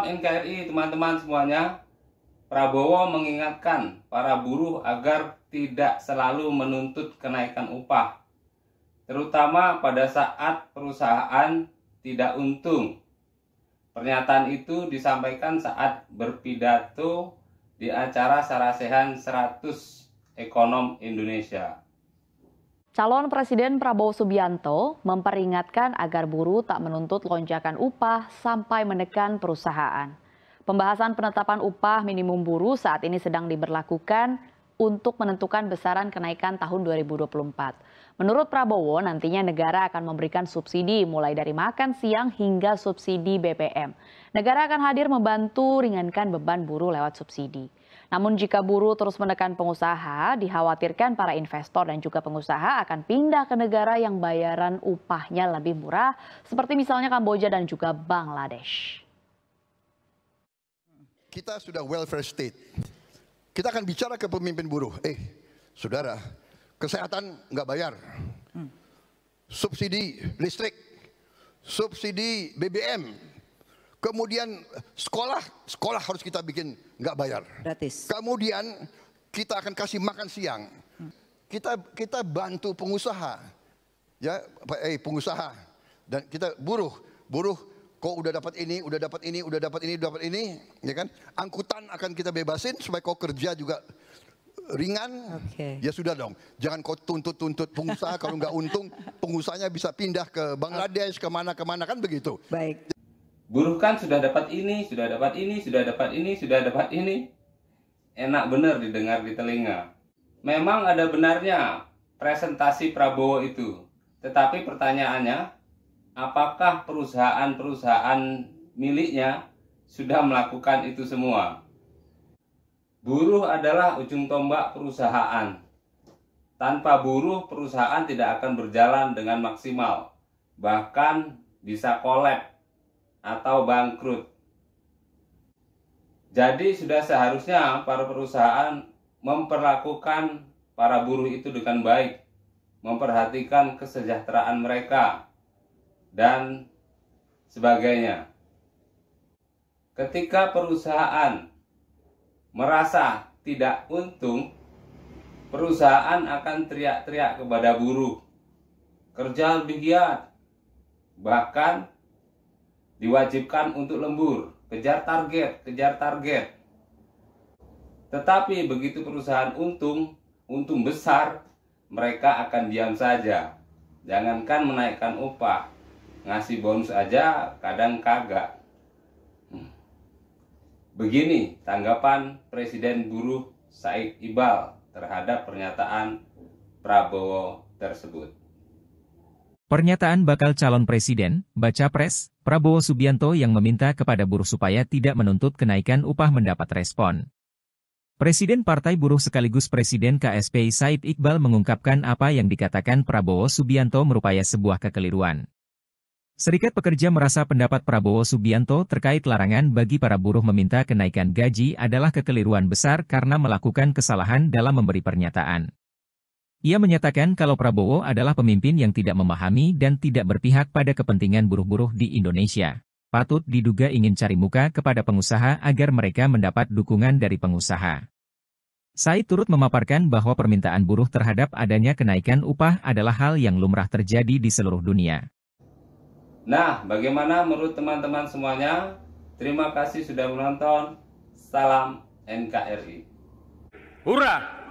Salam NKRI teman-teman semuanya. Prabowo mengingatkan para buruh agar tidak selalu menuntut kenaikan upah, terutama pada saat perusahaan tidak untung. Pernyataan itu disampaikan saat berpidato di acara Sarasehan 100 Ekonom Indonesia. Calon Presiden Prabowo Subianto memperingatkan agar buruh tak menuntut lonjakan upah sampai menekan perusahaan. Pembahasan penetapan upah minimum buruh saat ini sedang diberlakukan untuk menentukan besaran kenaikan tahun 2024. Menurut Prabowo, nantinya negara akan memberikan subsidi mulai dari makan siang hingga subsidi BBM. Negara akan hadir membantu ringankan beban buruh lewat subsidi. Namun jika buruh terus menekan pengusaha, dikhawatirkan para investor dan juga pengusaha akan pindah ke negara yang bayaran upahnya lebih murah, seperti misalnya Kamboja dan juga Bangladesh. Kita sudah welfare state. Kita akan bicara ke pemimpin buruh. Saudara, kesehatan nggak bayar. Subsidi listrik, subsidi BBM. Kemudian sekolah harus kita bikin nggak bayar. Gratis. Kemudian kita akan kasih makan siang. Kita bantu pengusaha, ya, pengusaha, dan kita buruh kau udah dapat ini, udah dapat ini, ya kan? Angkutan akan kita bebasin supaya kau kerja juga ringan. Ya sudah dong, jangan kau tuntut pengusaha. Kalau nggak untung, pengusahanya bisa pindah ke Bangladesh, kemana kan begitu. Baik. Buruh kan sudah dapat ini, sudah dapat ini, sudah dapat ini, sudah dapat ini. Enak benar didengar di telinga. Memang ada benarnya presentasi Prabowo itu. Tetapi pertanyaannya, apakah perusahaan-perusahaan miliknya sudah melakukan itu semua? Buruh adalah ujung tombak perusahaan. Tanpa buruh, perusahaan tidak akan berjalan dengan maksimal. Bahkan bisa kolab atau bangkrut. Jadi sudah seharusnya para perusahaan memperlakukan para buruh itu dengan baik, memperhatikan kesejahteraan mereka, dan sebagainya. Ketika perusahaan merasa tidak untung, perusahaan akan teriak-teriak kepada buruh, kerja lebih giat, bahkan diwajibkan untuk lembur, kejar target. Tetapi begitu perusahaan untung besar, mereka akan diam saja. Jangankan menaikkan upah, ngasih bonus aja kadang kagak. Begini tanggapan Presiden Buruh Said Iqbal terhadap pernyataan Prabowo tersebut. Pernyataan bakal calon presiden, baca pres, Prabowo Subianto yang meminta kepada buruh supaya tidak menuntut kenaikan upah mendapat respon. Presiden Partai Buruh sekaligus Presiden KSPI Said Iqbal mengungkapkan apa yang dikatakan Prabowo Subianto merupakan sebuah kekeliruan. Serikat Pekerja merasa pendapat Prabowo Subianto terkait larangan bagi para buruh meminta kenaikan gaji adalah kekeliruan besar karena melakukan kesalahan dalam memberi pernyataan. Ia menyatakan kalau Prabowo adalah pemimpin yang tidak memahami dan tidak berpihak pada kepentingan buruh-buruh di Indonesia. Patut diduga ingin cari muka kepada pengusaha agar mereka mendapat dukungan dari pengusaha. Said turut memaparkan bahwa permintaan buruh terhadap adanya kenaikan upah adalah hal yang lumrah terjadi di seluruh dunia. Nah, bagaimana menurut teman-teman semuanya? Terima kasih sudah menonton. Salam NKRI. Hurrah!